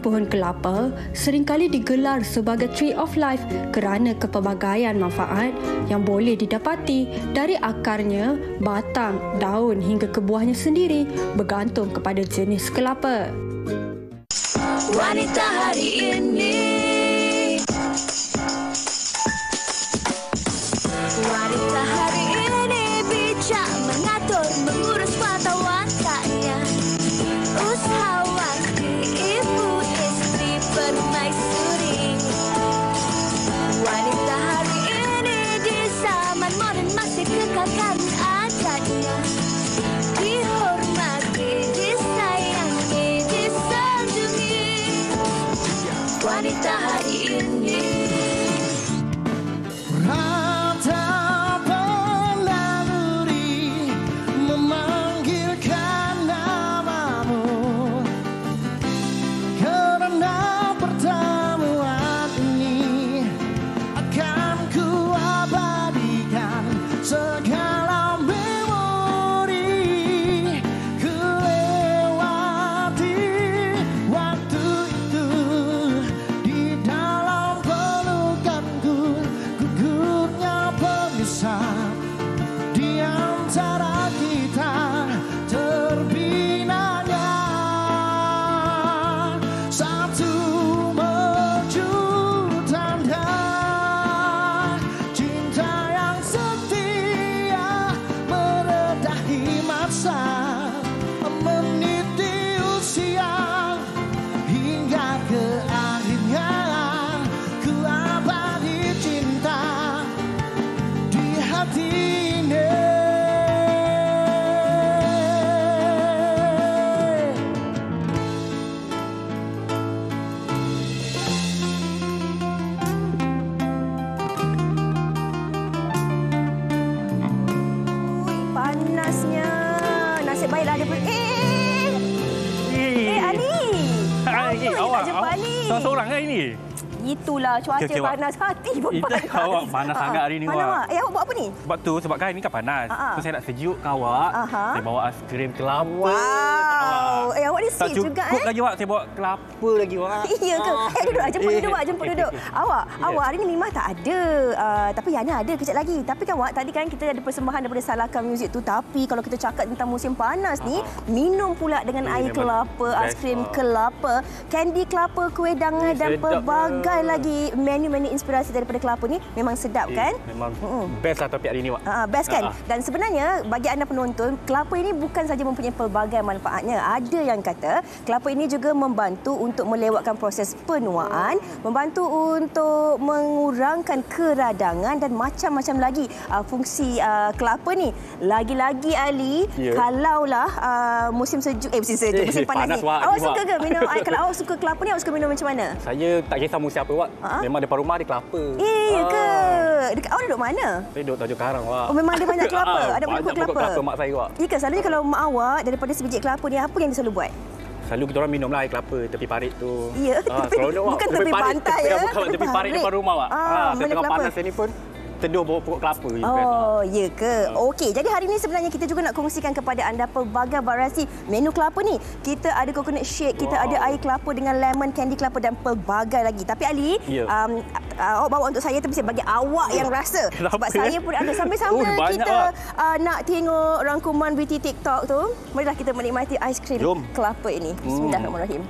pohon kelapa seringkali digelar sebagai Tree of Life kerana kepelbagaian manfaat yang boleh didapati dari akarnya, batang, daun hingga ke buahnya sendiri bergantung kepada jenis kelapa. Wanita hari ini, wanita hari ini bijak mengatur, mengurus mata wataknya. Usahawati, ibu istri permaisuri. Wanita hari ini di zaman moden masih kekalkan adatnya. Dihormati, disayangi, disanjungi. Wanita hari ini. Panasnya. Nasib baiklah ada Ali. Awak seorang kan ini? Itulah cuaca panas hati pun panas. Awak panas sangat hari ni. Awak buat apa ni? Sebab tu, sebab kan ini kan panas. So saya nak sejukkan awak. Saya bawa aiskrim kelapa. Wow. Awak ni sweet juga cukup lagi awak, saya bawa kelapa lagi awak. Ya ke? Duduk. Jemput duduk. Awak hari ni memang tak ada. Tapi Yana ada kejap lagi. Tapi kan awak tadi kan kita ada persembahan daripada Salahkan Music tu. Tapi kalau kita cakap tentang musim panas ni, minum pula dengan air kelapa, aiskrim kelapa, kandy kelapa, kuih dangai dan pelbagai lagi menu-menu inspirasi daripada kelapa ni memang sedap kan? Memang best lah topik hari ni, Wak. Best kan? Dan sebenarnya bagi anda penonton, kelapa ini bukan saja mempunyai pelbagai manfaatnya. Ada yang kata kelapa ini juga membantu untuk melewatkan proses penuaan, membantu untuk mengurangkan keradangan dan macam-macam lagi fungsi kelapa ni. Lagi-lagi Ali, kalaulah musim sejuk, musim panas ni, awak suka ke minum air? Kalau awak suka kelapa ni, awak suka minum macam mana? Saya tak kisah musim apa, Wak. Memang depan rumah ada kelapa. Ya ke? Awak duduk mana? Saya duduk Tanjung Karang, Wak. Oh, memang ada banyak kelapa? Ada banyak pokok kelapa mak saya, Wak. Ya ke? Selalunya kalau mak awak daripada sebiji kelapa ni, apa yang dia selalu buat? Selalu kita orang minumlah air kelapa tepi parit tu. Ya, bukan tepi pantai ya. Bukan tepi parit depan rumah, Wak. Tengah panas ni pun teduh bawah pokok kelapa. Oh, ya ke? Okey, jadi hari ini sebenarnya kita juga nak kongsikan kepada anda pelbagai variasi menu kelapa ni. Kita ada coconut shake, kita ada air kelapa dengan lemon, candy kelapa dan pelbagai lagi. Tapi Ali, awak bawa untuk saya tapi saya bagi awak yang rasa. Sebab saya pun ada sambil-sambil kita nak tengok rangkuman BT TikTok tu. Marilah kita menikmati aiskrim kelapa ini. Bismillahirrahmanirrahim.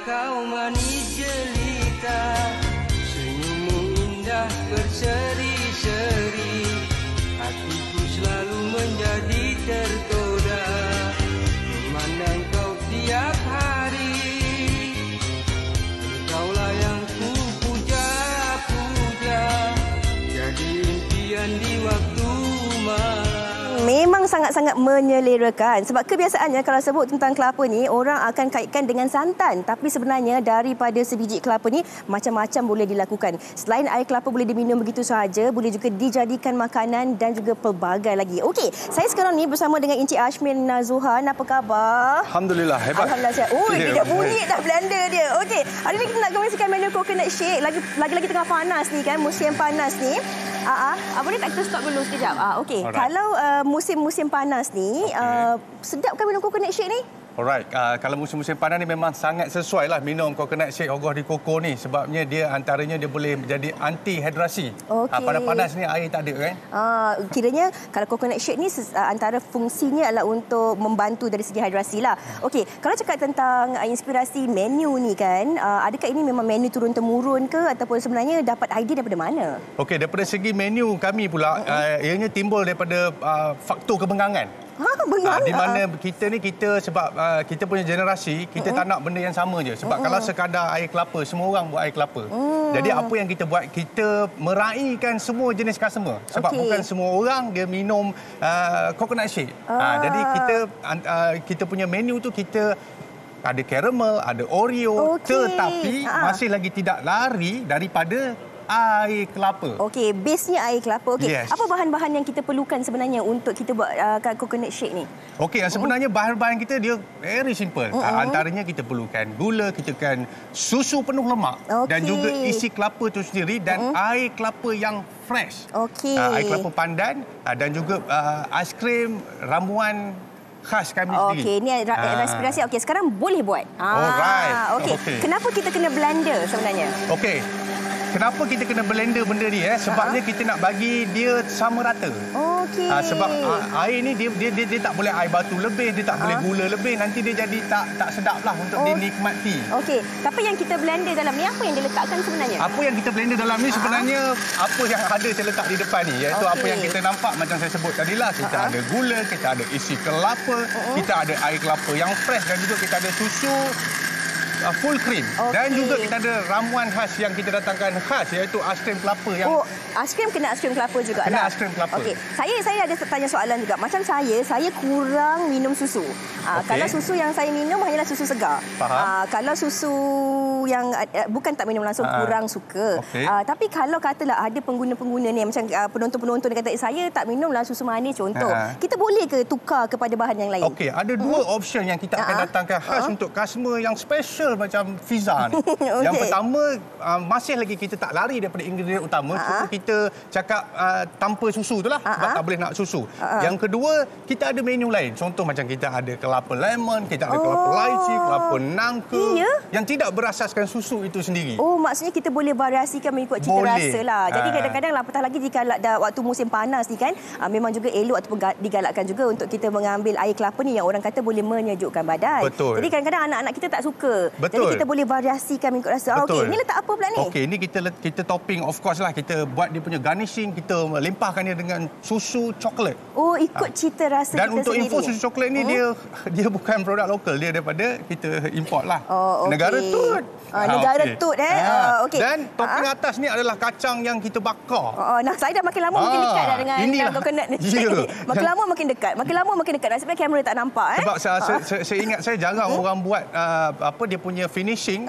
Kau manis jelita sangat-sangat menyelerakan. Sebab kebiasaannya kalau sebut tentang kelapa ni, orang akan kaitkan dengan santan. Tapi sebenarnya daripada sebiji kelapa ni, macam-macam boleh dilakukan. Selain air kelapa boleh diminum begitu sahaja, boleh juga dijadikan makanan dan juga pelbagai lagi. Okey, saya sekarang ni bersama dengan Encik Ashmin Zuhan. Apa khabar? Alhamdulillah, hebat. Alhamdulillah sihat. Dia dah bunyi dah blender dia. Okey, hari ni kita nak kongsikan menu coconut shake. Lagi-lagi tengah panas ni kan, musim panas ni. Boleh tak kita stop dulu sekejap? Okey, kalau musim-musim panas ni, sedap kan minum coconut shake ni? Alright, kalau musim-musim panas ni memang sangat sesuai lah minum coconut shake Hogoh di Koko ni. Sebabnya dia antaranya dia boleh menjadi anti hidrasi. Panas-panas ni air tak ada kan? Kiranya kalau coconut shake ni antara fungsinya adalah untuk membantu dari segi hidrasi lah. Okey, kalau cakap tentang inspirasi menu ni kan, adakah ini memang menu turun-temurun ke ataupun sebenarnya dapat idea daripada mana? Okey, daripada segi menu kami pula, ianya timbul daripada faktor kebengangan. Di mana kita sebab kita punya generasi, kita tak nak benda yang sama je. Sebab kalau sekadar air kelapa, semua orang buat air kelapa. Jadi apa yang kita buat, kita meraihkan semua jenis customer. Sebab bukan semua orang dia minum coconut shake. Jadi kita punya menu tu kita ada caramel, ada Oreo, tetapi masih lagi tidak lari daripada air kelapa. Okey, base-nya air kelapa. Okey, yes. Apa bahan-bahan yang kita perlukan sebenarnya untuk kita buat coconut shake ni? Okey, sebenarnya bahan-bahan kita dia very simple. Antaranya kita perlukan gula, kita perlukan susu penuh lemak dan juga isi kelapa tu sendiri dan air kelapa yang fresh. Okey. Air kelapa pandan dan juga aiskrim ramuan khas kami sendiri. Okey, ni inspirasi. Okey, sekarang boleh buat. Alright. Okey. Kenapa kita kena blender sebenarnya? Okey. Kenapa kita kena blender benda ni? Sebabnya kita nak bagi dia sama rata. Okey. Sebab air ni dia tak boleh air batu lebih, dia tak boleh gula lebih, nanti dia jadi tak sedap lah untuk dinikmati. Okey. Tapi yang kita blender dalam ni apa yang diletakkan sebenarnya? Apa yang kita blender dalam ni sebenarnya apa yang ada saya letak di depan ni, iaitu apa yang kita nampak macam saya sebut tadilah. Kita ada gula, kita ada isi kelapa, kita ada air kelapa yang fresh dan juga kita ada susu full cream. Dan juga kita ada ramuan khas yang kita datangkan khas, iaitu aiskrim kelapa yang aiskrim kena aiskrim kelapa juga. Kena aiskrim kelapa. Okey. Saya ada tanya soalan juga. Macam saya kurang minum susu. Kalau susu yang saya minum hanyalah susu segar. Kalau susu yang bukan tak minum langsung, kurang suka. Tapi kalau katalah ada pengguna-pengguna ni macam penonton-penonton dia kata saya tak minumlah susu manis contoh. Kita boleh ke tukar kepada bahan yang lain? Okey, ada dua option yang kita akan datangkan khas untuk customer yang special macam Fiza ni. Yang pertama, masih lagi kita tak lari daripada ingredient utama. Cuma kita cakap tanpa susu tu lah. Sebab tak boleh nak susu. Yang kedua, kita ada menu lain. Contoh macam kita ada kelapa lemon, kita ada kelapa lychee, kelapa nangka. Yang tidak berasaskan susu itu sendiri. Maksudnya kita boleh variasikan mengikut cita rasa lah. Jadi kadang-kadang apatah lagi jika dah waktu musim panas ni kan, memang juga elok ataupun digalakkan juga untuk kita mengambil air kelapa ni yang orang kata boleh menyejukkan badan. Betul. Jadi kadang-kadang anak-anak kita tak suka. Betul. Jadi kita boleh variasikan mengikut rasa. Okey, ni letak apa pula ni? Okey, ni kita topping of course lah. Kita buat dia punya garnishing, kita limpahkan dia dengan susu coklat. Ikut cita rasa dan kita untuk sendiri. info, susu coklat ni dia bukan produk lokal, dia daripada kita import lah. Negara Tut. Negara Tut okey. Dan topping atas ni adalah kacang yang kita bakar. Saya dah makin lama makin dekat dah dengan coconut ni. Makin lama makin dekat. Makin lama makin dekat. Nasibnya kamera tak nampak Sebab saya ingat saya jarang orang buat dia punya finishing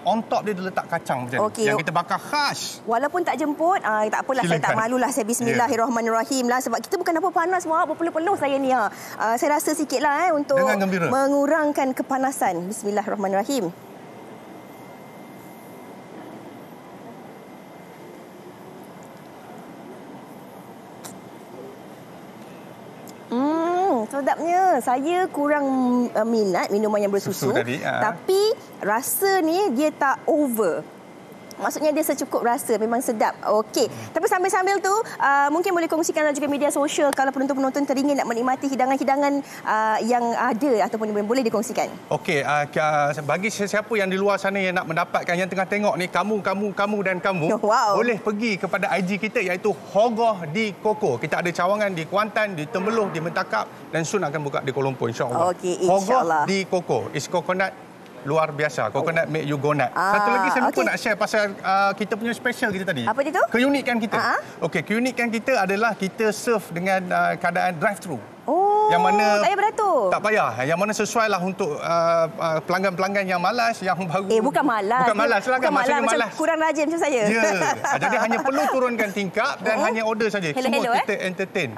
on top dia letak kacang macam ni. Yang kita bakar khas. Walaupun tak jemput, tak apalah. Silakan. Saya tak malulah. Saya bismillahirrahmanirrahim lah. Sebab kita bukan apa panas, berpeluh-peluh saya ni. Saya rasa sikitlah untuk mengurangkan kepanasan. Bismillahirrahmanirrahim. Sedapnya. Saya kurang minat minuman yang bersusu. Tapi rasa ni dia tak over. Maksudnya dia secukup rasa, memang sedap. Okey. Tapi sambil-sambil tu, mungkin boleh kongsikan juga media sosial kalau penonton-penonton teringin nak menikmati hidangan-hidangan yang ada ataupun yang boleh dikongsikan. Okey, bagi sesiapa yang di luar sana yang nak mendapatkan, yang tengah tengok ni, kamu dan kamu, boleh pergi kepada IG kita iaitu Hogoh di Koko. Kita ada cawangan di Kuantan, di Temerloh, di Mentakap dan soon akan buka di Kuala Lumpur, insya-Allah. Okey, insya-Allah. Hogoh di Koko. Is coconut luar biasa. Coconut make you go nut. Satu lagi saya lupa nak share pasal kita punya special kita tadi. Apa dia tu? Keunikan kita. Okey, keunikan kita adalah kita serve dengan keadaan drive-thru. yang mana tak payah beratur. Tak payah. Yang mana sesuai lah untuk pelanggan-pelanggan yang malas, yang baru. Bukan malas. Bukan malas lah kan. Maksudnya macam malas. kurang rajin macam saya. Ya. Jadi hanya perlu turunkan tingkap dan hanya order saja. Semua kita entertain.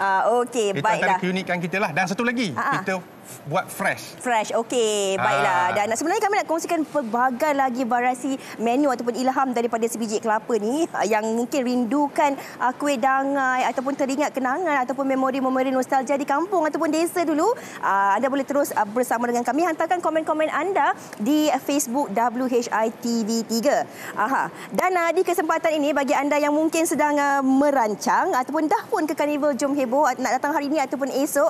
Okey, itu baiklah. antara keunikan kita lah. Dan satu lagi, kita buat fresh. Fresh, okey. Baiklah. Dan sebenarnya kami nak kongsikan pelbagai lagi variasi menu ataupun ilham daripada sebiji kelapa ni yang mungkin rindukan kuih dangai ataupun teringat kenangan ataupun memori-memori nostalgia di kampung ataupun desa dulu. Anda boleh terus bersama dengan kami. Hantarkan komen-komen anda di Facebook WHITV3. Dan di kesempatan ini bagi anda yang mungkin sedang merancang ataupun dah pun ke Karnival Jom Heboh nak datang hari ini ataupun esok,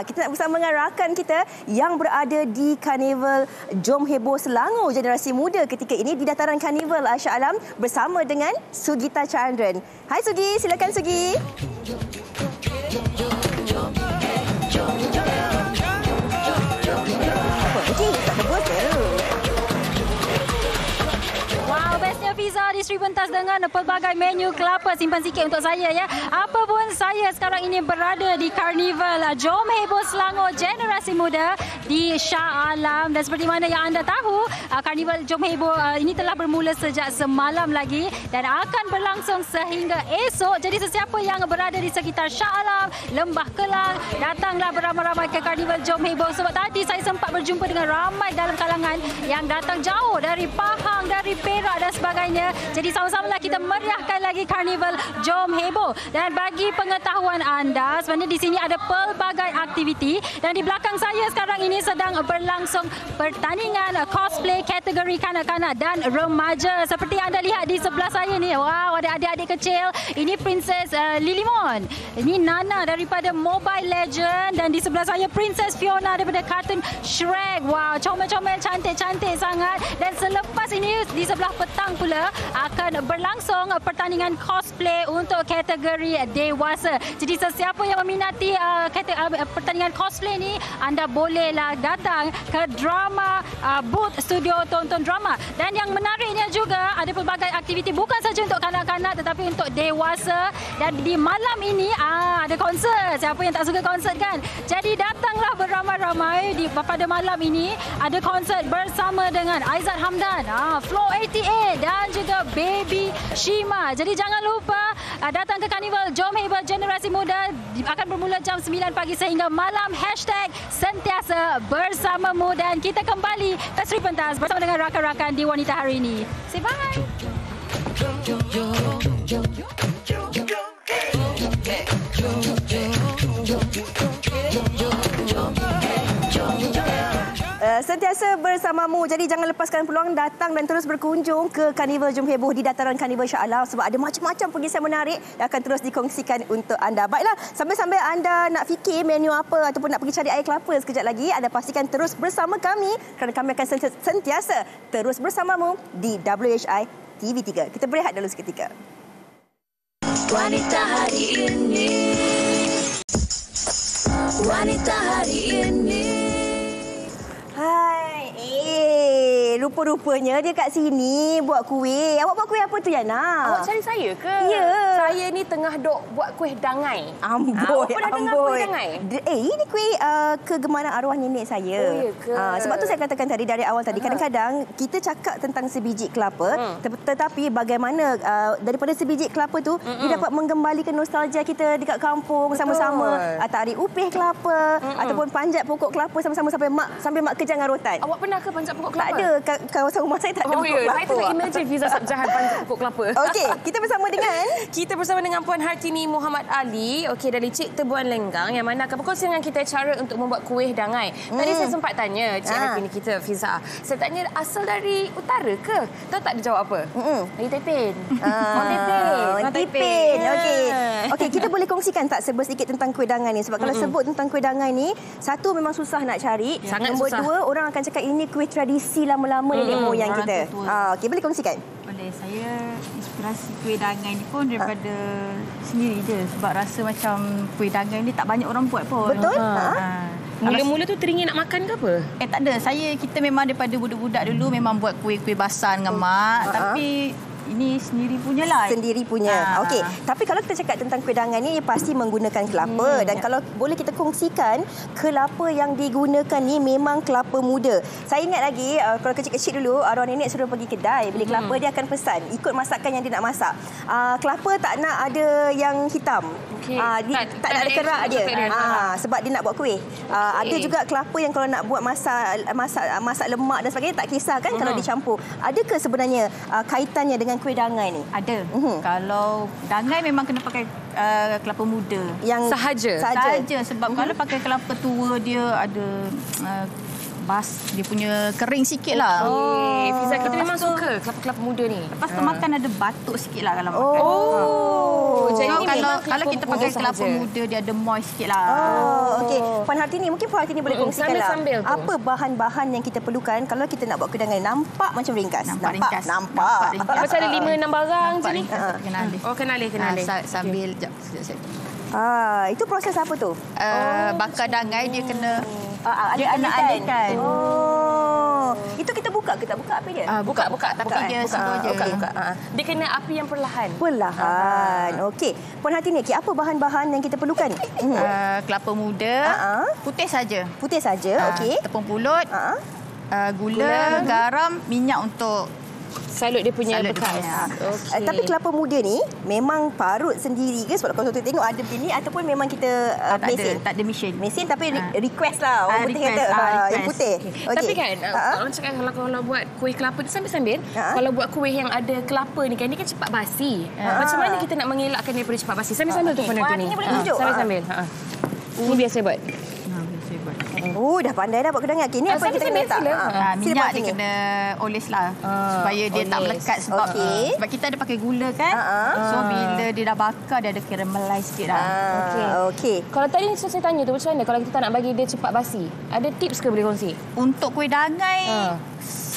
kita nak bersama dengan rakan kita yang berada di Karnival Jom Heboh Selangor Generasi Muda ketika ini di dataran Karnival Shah Alam bersama dengan Sugita Chandran. Hai Sugi, silakan Sugi. Bestnya Fiza di Sri Pentas dengan pelbagai menu kelapa. Simpan sikit untuk saya ya. Apa pun saya sekarang ini berada di Karnival Jom Heboh Selangor Generasi Muda di Shah Alam. Dan seperti mana yang anda tahu, Karnival Jom Heboh ini telah bermula sejak semalam lagi dan akan berlangsung sehingga esok. Jadi sesiapa yang berada di sekitar Shah Alam, Lembah Kelang, datanglah beramai-ramai ke Karnival Jom Heboh. Sebab tadi saya sempat berjumpa dengan ramai dalam kalangan yang datang jauh dari Pahang, dari Perak dan sebagainya. Jadi sama-samalah kita meriahkan lagi Karnival Jom Heboh. Dan bagi pengetahuan anda, sebenarnya di sini ada pelbagai aktiviti dan di belakang saya sekarang ini sedang berlangsung pertandingan cosplay kategori kanak-kanak dan remaja. Seperti anda lihat di sebelah saya ni, wow, ada adik-adik kecil. Ini Princess Lilimon. Ini Nana daripada Mobile Legend dan di sebelah saya Princess Fiona daripada kartun Shrek. Wow, comel-comel, cantik-cantik sangat. Dan selepas ini di sebelah petang pula akan berlangsung pertandingan cosplay untuk kategori dewasa. Jadi sesiapa yang meminati pertandingan cosplay ni, anda bolehlah datang ke drama booth studio tonton drama. Dan yang menariknya juga ada pelbagai aktiviti bukan saja untuk kanak-kanak tetapi untuk dewasa. Dan di malam ini ada konsert. Siapa yang tak suka konsert kan? Jadi datanglah beramai-ramai pada malam ini. Ada konsert bersama dengan Aizat Hamdan, Flow 88 dan juga Baby Shima. Jadi jangan lupa datang ke Karnival Jom Heboh Generasi Muda. Akan bermula jam 9 pagi sehingga malam. #sentiasa bersamamu. Dan kita kembali ke Sri Pentas bersama dengan rakan-rakan di Wanita Hari ini. Say bye. Sentiasa bersamamu. Jadi jangan lepaskan peluang datang dan terus berkunjung ke Karnival Jom Heboh di dataran Karnival Shah Alam sebab ada macam-macam pengisian menarik yang akan terus dikongsikan untuk anda. Baiklah, sambil-sambil anda nak fikir menu apa ataupun nak pergi cari air kelapa sekejap lagi, anda pastikan terus bersama kami kerana kami akan sentiasa terus bersamamu di WHI TV3. Kita berehat dulu seketika. Wanita hari ini, wanita hari ini. Hai, rupa-rupanya dia kat sini buat kuih. Awak buat kuih apa tu, Yana? Awak cari saya ke? Ya. Saya ni tengah duk buat kuih dangai. Amboi, Awak pernah dengar kuih dangai? Ini kuih kegemaran arwah nenek saya. Oh, ya ke? Sebab tu saya katakan tadi dari awal tadi, kadang-kadang kita cakap tentang sebiji kelapa, tetapi bagaimana daripada sebiji kelapa tu, dia dapat menggembalikan nostalgia kita dekat kampung sama-sama. Tarik upih kelapa, ataupun panjat pokok kelapa sama-sama sampai mak kerja dengan rotan. Awak pernah ke panjat pokok kelapa? Tak ada. Kawasan rumah saya tak ada pokok kelapa. Saya tengah imagine Fiza Sabjahan panjat pokok kelapa. Okey, kita bersama dengan Puan Hartini Muhammad Ali, dari Cik Tebuan Lenggang, yang mana akan berkongsi dengan kita cara untuk membuat kuih dangai. Tadi saya sempat tanya Cik Hartini kita, Fiza. Saya tanya asal dari utara ke? Tahu tak dia jawab apa? Dari Taiping. Taiping. Okey, kita boleh kongsikan tak sedikit tentang kuih dangai ni? Sebab kalau sebut tentang kuih dangai ni, satu memang susah nak cari. Sangat Nombor susah. dua, orang akan cakap ini kuih tradisi lama-lama nenek moyang kita. Okey, boleh kongsikan? Boleh. Saya inspirasi kuih dangai ni pun daripada sendiri je. Sebab rasa macam kuih dangai ni tak banyak orang buat pun. Betul? Mula-mula tu teringin nak makan ke apa? Tak ada. Kita memang daripada budak-budak dulu memang buat kuih-kuih basah dengan mak. Tapi ini sendiri punya lah. Sendiri punya. Okey. Tapi kalau kita cakap tentang kuih dangan ni pasti menggunakan kelapa dan kalau boleh kita kongsikan kelapa yang digunakan ni memang kelapa muda. Saya ingat lagi kalau kecil-kecil dulu arwah nenek suruh pergi kedai beli kelapa, dia akan pesan ikut masakan yang dia nak masak. Kelapa tak nak ada yang hitam. Tak nak ada kerak dia. Sebab dia nak buat kuih. Ada juga kelapa yang kalau nak buat masak lemak dan sebagainya tak kisah kan kalau dicampur. Adakah sebenarnya kaitannya dengan kuih dangai ni? Ada. Kalau dangai memang kena pakai kelapa muda. Yang sahaja. Sebab kalau pakai kelapa tua dia ada dia punya kering sikit lah. Fiza, kita memang suka kelapa-kelapa muda ni. Lepas tu makan ada batuk sikit lah kalau makan. Jadi kalau kita pakai kelapa muda dia ada moist sikit lah. Okey. Puan Hartini, mungkin Puan Hartini boleh kongsikan lah. Apa bahan-bahan yang kita perlukan kalau kita nak buat kuih dangai? Nampak macam ringkas. Nampak. Macam ada 5-6 barang je ni. Kenali. Sambil itu proses apa tu? Bakar dangai dia kena alihkan. Itu kita buka ke tak buka api dia? Buka. Tapi dia buka. Dia kena api yang perlahan. Okey. Puan Hartini, apa bahan-bahan yang kita perlukan? Kelapa muda, putih saja. Okey. Tepung pulut, gula, garam, minyak untuk salut dia punya bekas. Tapi kelapa muda ni memang parut sendiri ke? Sebab kalau kita tengok ada begini ataupun memang kita mesin? Tak ada mesin. Mesin tapi request lah. Orang putih kata yang putih. Tapi kan orang cakap kalau buat kuih kelapa ni sambil-sambil kalau buat kuih yang ada kelapa ni kan dia kan cepat basi. Macam mana kita nak mengelakkan daripada cepat basi? Sambil-sambil tu Puan Hartini. Ini boleh tunjuk. Sambil-sambil. Ini biasa buat. Dah pandai dah buat kuih dangai. Ini apa yang kita kena letak? Minyak dia kena oles lah. Supaya dia tak melekat. Sebab kita ada pakai gula kan. So bila dia dah bakar dia ada caramelize sikit lah. Okey. Kalau tadi saya tanya tu macam mana kalau kita nak bagi dia cepat basi? Ada tips ke boleh kongsi? Untuk kuih dangai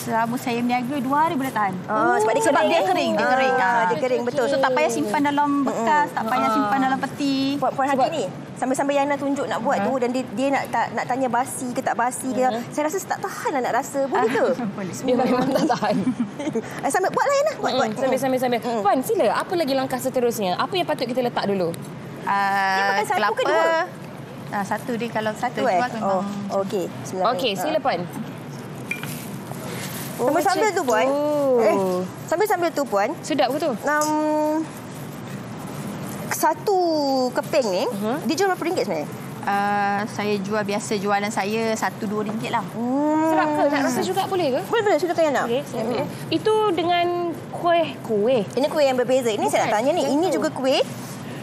selama saya berniaga 2 hari boleh tahan. Sebab dia kering. Dia kering betul. So tak payah simpan dalam bekas, tak payah simpan dalam peti. Puan Hartini, sambil-sambil Yana tunjuk nak buat tu dan dia nak tanya basi ke tak basi ke. Saya rasa tak tahan lah nak rasa. Boleh ke? Dia memang tak tahan. Sambil buatlah Yana. Buat. Sambil. Puan, sila. Apa lagi langkah seterusnya? Apa yang patut kita letak dulu? Dia pakai satu ke dua? Satu dia kalau satu okey. Okey, sila Puan. Sambil-sambil tu Puan. Sambil-sambil tu Puan. Sedap ke tu? Satu keping ni dia jual berapa ringgit sebenarnya? Saya jual biasa jualan saya RM1-2 lah. Sedap ke? Nak rasa juga boleh ke? Boleh. Sudah tanya nak. Itu dengan kuih. Ini kuih yang berbeza. Ini saya nak tanya ni. Ini juga kuih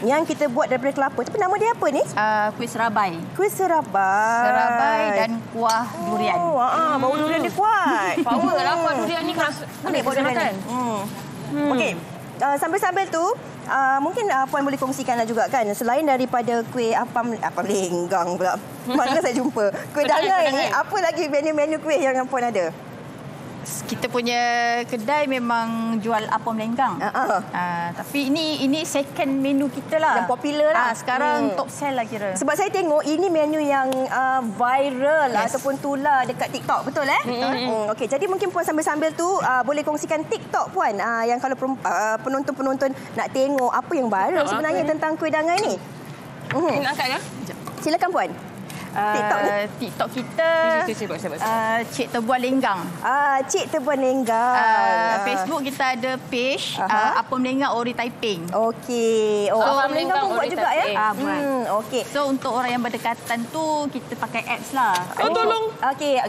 yang kita buat daripada kelapa. Tapi nama dia apa ni? Kuih serabai. Kuih serabai. Serabai dan kuah durian. Bau durian dia kuat. Power lah kuah durian ni keras. Boleh makan. Okey. Sambil-sambil tu, mungkin Puan boleh kongsikanlah juga kan. Selain daripada kuih apam lenggang pula. Mana saya jumpa. Kuih dangai ni, apa lagi menu-menu kuih yang Puan ada? Kita punya kedai memang jual apam lenggang. Tapi ini second menu kita lah. Yang popular lah. Sekarang top sell lah kira. Sebab saya tengok ini menu yang viral ataupun tular dekat TikTok. Betul Okey, jadi mungkin Puan sambil-sambil tu boleh kongsikan TikTok Puan. Yang kalau penonton-penonton nak tengok apa yang viral sebenarnya tentang kuih dangai ni. Nak angkat ke? Silakan Puan. TikTok kita Cik Tebuan Lenggang. Cik Tebuan Lenggang. Facebook kita ada page Apam Lenggang Ori Taiping. Okey. Apam Lenggang pun buat juga ya? Okey. So untuk orang yang berdekatan tu kita pakai apps lah. Tolong. Okey,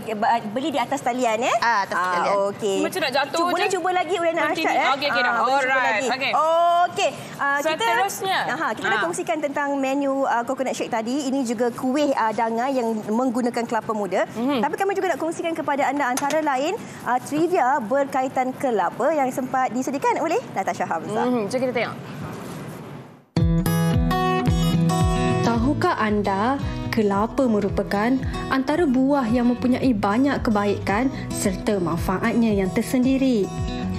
beli di atas talian ya? Atas talian. Okey. Macam nak jatuh. Boleh cuba lagi Ulana Arsyad ya? Okey dah. Alright. Okey. Seterusnya. Kita dah kongsikan tentang menu coconut shake tadi. Ini juga kuih yang menggunakan kelapa muda. Tapi kami juga nak kongsikan kepada anda antara lain trivia berkaitan kelapa yang sempat disediakan oleh Natasha Hamzah. Jom kita tengok. Tahukah anda kelapa merupakan antara buah yang mempunyai banyak kebaikan serta manfaatnya yang tersendiri?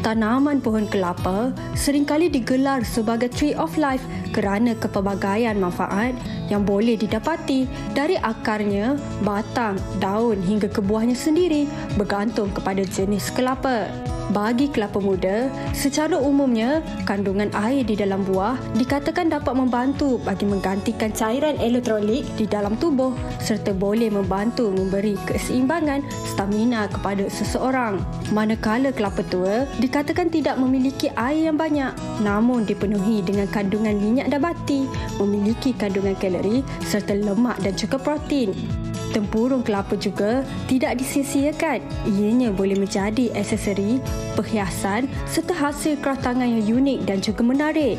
Tanaman pohon kelapa seringkali digelar sebagai Tree of Life kerana kepelbagaian manfaat yang boleh didapati dari akarnya, batang, daun hingga ke buahnya sendiri bergantung kepada jenis kelapa. Bagi kelapa muda, secara umumnya, kandungan air di dalam buah dikatakan dapat membantu bagi menggantikan cairan elektrolit di dalam tubuh serta boleh membantu memberi keseimbangan stamina kepada seseorang. Manakala kelapa tua dikatakan tidak memiliki air yang banyak namun dipenuhi dengan kandungan minyak nabati, memiliki kandungan kalori serta lemak dan juga protein. Tempurung kelapa juga tidak disia-siakan. Ianya boleh menjadi aksesori, perhiasan serta hasil keratangan yang unik dan juga menarik.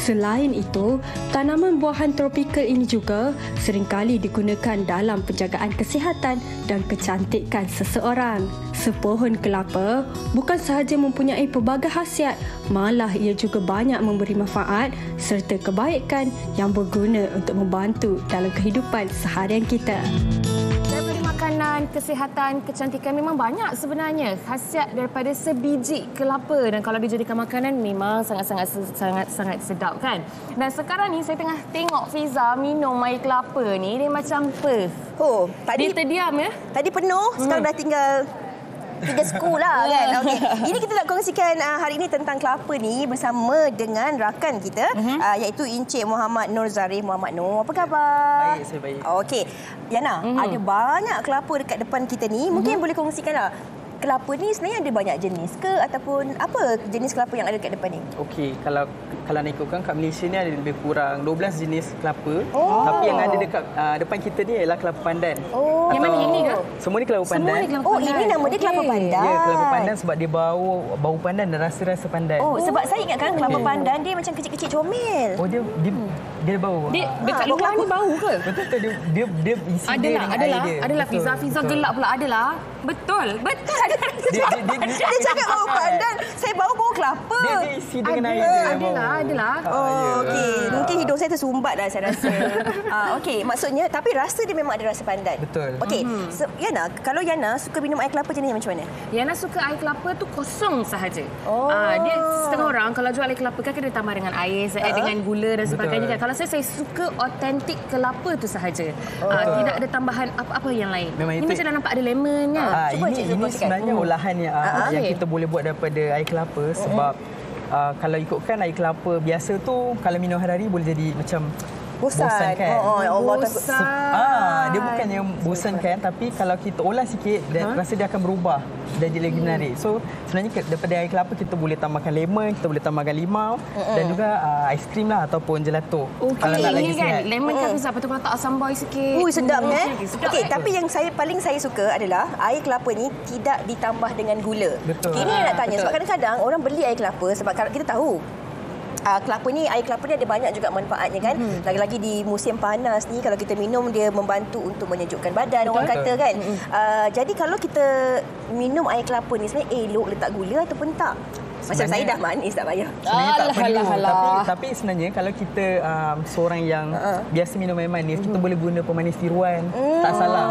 Selain itu, tanaman buahan tropikal ini juga seringkali digunakan dalam penjagaan kesihatan dan kecantikan seseorang. Sepohon kelapa bukan sahaja mempunyai pelbagai khasiat, malah ia juga banyak memberi manfaat serta kebaikan yang berguna untuk membantu dalam kehidupan seharian kita. Daripada makanan, kesihatan, kecantikan memang banyak sebenarnya khasiat daripada sebiji kelapa dan kalau dijadikan makanan memang sangat sedap kan. Dan sekarang ni saya tengah tengok Fiza minum air kelapa ni dia macam apa? Oh, tadi dia terdiam ya? Tadi penuh, sekarang dah tinggal 3 skop lah kan. Okey. Ini kita nak kongsikan hari ini tentang kelapa ni bersama dengan rakan kita iaitu Encik Muhammad Nur Zarif Muhammad Nur. Apa khabar? Baik, saya baik. Okey. Yana, ada banyak kelapa dekat depan kita ni. Mungkin boleh kongsikanlah. Kelapa ni sebenarnya ada banyak jenis ke ataupun apa jenis kelapa yang ada dekat depan ni? Okey, kalau nak ikutkan kat Malaysia ni ada lebih kurang 12 jenis kelapa. Tapi yang ada dekat depan kita ni ialah kelapa pandan. Yang mana ini ke? Semua ni kelapa pandan. Ini nama dia kelapa pandan. Ya, kelapa pandan sebab dia bau pandan dan rasa-rasa pandan. Sebab saya ingatkan kelapa pandan dia macam kecil-kecil comel. Dia bau. Dia dekat luar ni bau ke? Betul dia isi Adalah Fiza gelak pula adalah. Betul. Dia cakap bau pandan, saya bau kelapa. Dia isi dengan air dia. Adalah. Okey. Mungkin hidung saya tersumbat dah saya rasa. Okey, maksudnya tapi rasa dia memang ada rasa pandan. Betul. Okey. Yana, kalau Yana suka minum air kelapa jenis macam mana? Yana suka air kelapa tu kosong sahaja. Dia setengah orang kalau jual air kelapa kan kena tambah dengan air, dengan gula dan sebagainya kan. Kalau saya suka autentik kelapa tu sahaja. Tidak ada tambahan apa-apa yang lain. Ini macam dah nampak ada lemonnya. Ini sebenarnya olahan yang kita boleh buat daripada air kelapa sebab kalau ikutkan air kelapa biasa tu kalau minum hari-hari boleh jadi macam bosan kan? Dia bukan yang bosan kan, tapi kalau kita olah sikit, rasa dia akan berubah dan jadi lagi menarik. So sebenarnya daripada air kelapa kita boleh tambahkan lemon, kita boleh tambahkan limau dan juga aiskrim lah ataupun gelato. Kalau nak lagi sihat. Lemon kan bisa betul tak asam boy sikit. Sedapnya. Okey, tapi yang paling saya suka adalah air kelapa ni tidak ditambah dengan gula. Betul. Ini yang nak tanya sebab kadang-kadang orang beli air kelapa sebab kita tahu air kelapa ni ada banyak juga manfaatnya kan. Lagi-lagi di musim panas ni kalau kita minum dia membantu untuk menyejukkan badan. Orang kata kan. Jadi kalau kita minum air kelapa ni sebenarnya elok letak gula ataupun tak? Macam saya dah manis tak payah. Sebenarnya tak perlu. Tapi sebenarnya kalau kita seorang yang biasa minum air manis, kita boleh guna pemanis tiruan. Tak salah.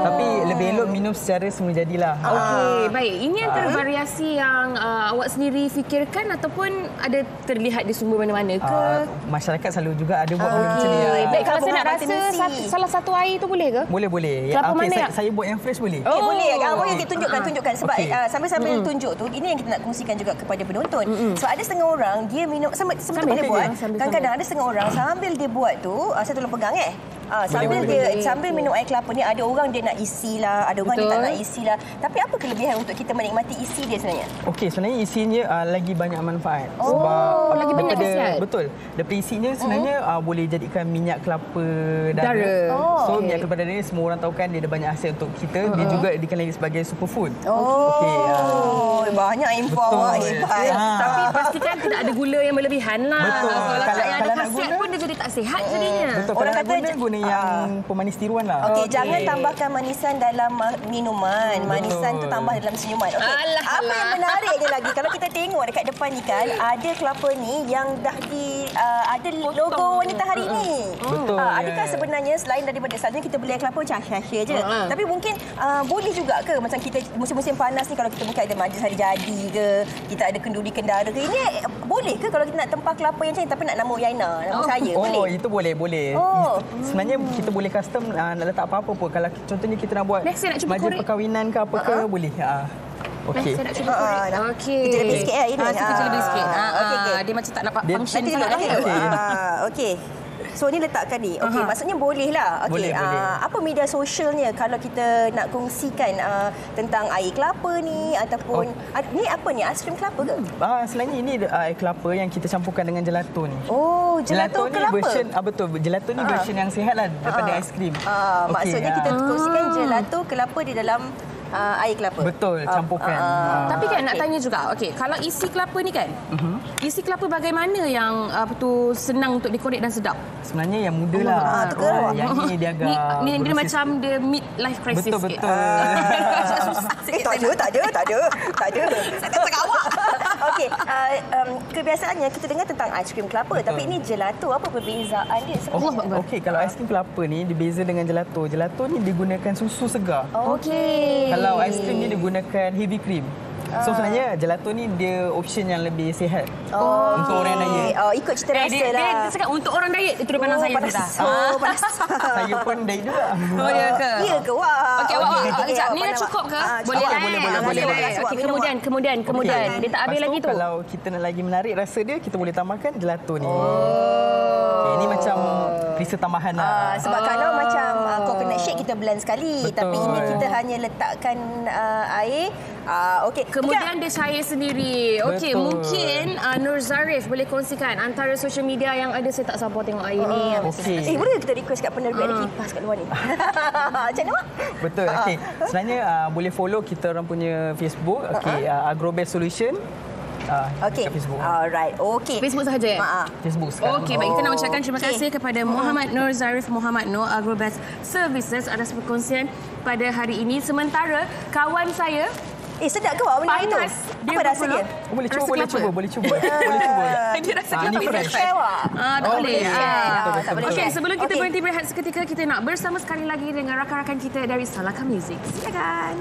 Tapi lebih elok minum secara semula jadilah. Okey, baik. Ini antara variasi yang awak sendiri fikirkan ataupun ada terlihat di sumber mana-mana ke? Masyarakat selalu juga ada buat benda macam ni. Baik, kalau saya nak rasa salah satu air tu boleh ke? Boleh. Kelapa mana saya buat yang fresh boleh. Boleh. Boleh tunjukkan sebab sambil tunjuk tu ini yang kita nak kongsikan juga kepada penonton. Sebab ada setengah orang dia minum sambil boleh buat. Kadang-kadang ada setengah orang sambil dia buat tu saya tolong pegang sambil minum air kelapa ni ada orang dia nak isi lah, ada orang dia tak nak isi lah. Tapi apa kelebihan untuk kita menikmati isi dia sebenarnya? Okey, sebenarnya isinya lagi banyak manfaat. Sebab lagi banyak khasiat. Betul. Daripada isinya sebenarnya boleh jadikan minyak kelapa dara. So minyak kelapa dara ni semua orang tahu kan dia ada banyak khasiat untuk kita. Dia juga dikenali sebagai superfood. Banyak info awak hebat. Tapi pastikan tidak ada gula yang berlebihan lah. Betul. Kalau tak ada khasiat pun dia jadi tak sihat jadinya. Betul. Orang kata guna yang pemanis tiruan lah. Okey, jangan tambahkan manisan dalam minuman. Manisan tu tambah dalam senyuman. Okey. Apa yang menariknya lagi kalau kita tengok dekat depan ni kan ada kelapa ni yang dah ada logo wanita hari ini. Betul. Adakah sebenarnya selain daripada selalunya kita beli air kelapa macam syah-syah je. Tapi mungkin boleh juga ke macam kita musim-musim panas ni kalau kita mungkin ada majlis hari jadi ke, kita ada kenduri kendara ke. Ini boleh ke kalau kita nak tempah kelapa yang macam ni tapi nak nama Yana, nama saya? Boleh? Itu boleh. Sebenarnya kita boleh custom nak letak apa-apa pun. Kalau contohnya kita nak buat majlis perkahwinan ke apa ke boleh. Okey. Saya nak cuba korek. Okey. Kerja lebih sikit ini. Kerja lebih sikit. Okey. Dia macam tak dapat Dia- function Nanti sangat. Okey. So ni letakkan ni. Okey, maksudnya boleh lah. Okey. Boleh. Apa media sosialnya kalau kita nak kongsikan tentang air kelapa ni ataupun ni apa ni? Aiskrim kelapa ke? Selain ini air kelapa yang kita campurkan dengan gelato ni. Oh, gelato ni kelapa. version betul. Gelato ni version yang sihat lah daripada aiskrim. Maksudnya kita kongsikan gelato kelapa di dalam air kelapa. Betul, campurkan. Tapi kan nak tanya juga, okey, kalau isi kelapa ni kan, isi kelapa bagaimana yang senang untuk dikorek dan sedap? Sebenarnya yang muda lah. Yang ni dia agak Ni dia macam the mid-life crisis Betul. sikit. Tak ada. Saya tak cakap awak. Okey, kebiasaannya kita dengar tentang aiskrim kelapa, tapi ini gelato. Apa perbezaan dia sebenarnya? Okey, kalau aiskrim kelapa ni dia beza dengan gelato. Gelato ni digunakan susu segar. Okey. Kalau aiskrim ni digunakan heavy cream. So sebenarnya gelato ni dia option yang lebih sihat untuk orang diet. Ikut cita rasa lah. Dia cakap untuk orang diet itu daripada saya. Panas. Saya pun diet juga. Oh, ya ke? Ya ke? Wah. Okey, awak kejap. Ni dah cukup ke? Boleh. Okey, kemudian. Dia tak habis lagi tu. Kalau kita nak lagi menarik rasa dia, kita boleh tambahkan gelato ni. Ini macam perisa tambahan lah. Sebab kalau macam coconut shake kita blend sekali. Betul. Tapi ini kita hanya letakkan air. Okey. Kemudian dia cair sendiri. Okey, Betul. mungkin Nur Zarif boleh kongsikan antara social media yang ada. Saya tak sabar tengok air ni. Okey. Boleh kita request kat penerbit ada kipas kat luar ni? Macam mana, Mak? Betul. Okey. Sebenarnya boleh follow kita orang punya Facebook. Okey, Agrobest Solution. Okey. Kat Facebook. Alright. Okey. Facebook sahaja. Facebook sekarang. Okey, baik. Kita nak ucapkan terima kasih kepada Muhammad Nur Zarif Muhammad Nur Agrobest Services atas perkongsian pada hari ini. Sementara kawan saya sedap ke awak benda itu? panas. Apa rasa dia? Boleh Rasa cuba. kelapa. Dia rasa kelapa. Ni fresh. Share awak. Tak boleh. Tak boleh Okey, share. sebelum kita Okey. berhenti berehat seketika, kita nak bersama sekali lagi dengan rakan-rakan kita dari Salaka Music. Silakan.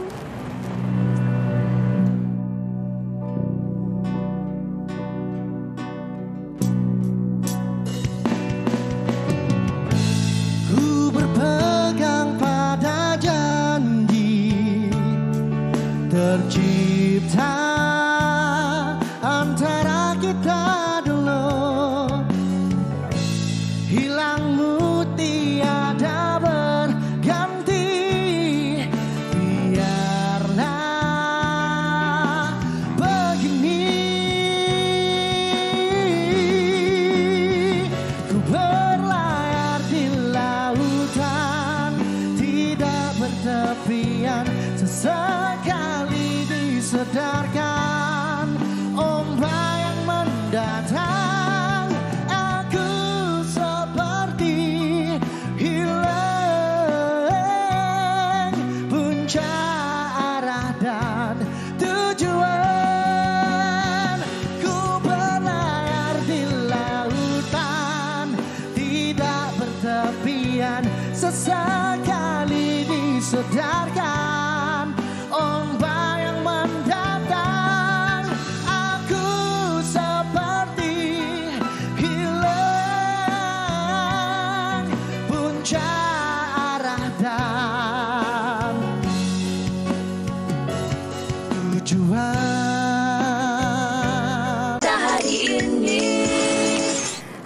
Ku berpegang pada janji tercipta antara kita dulu, hilangmu tiada berganti. Biarlah begini, ku berlayar di lautan tidak bertepian. Sesekali disedarkan ombak yang mendatang, aku seperti hilang puncak arah dan tujuan. Ku berlayar di lautan tidak bertepian. Sesekali disedarkan ombak yang mendatang, aku seperti hilang puncak arah dan tujuan.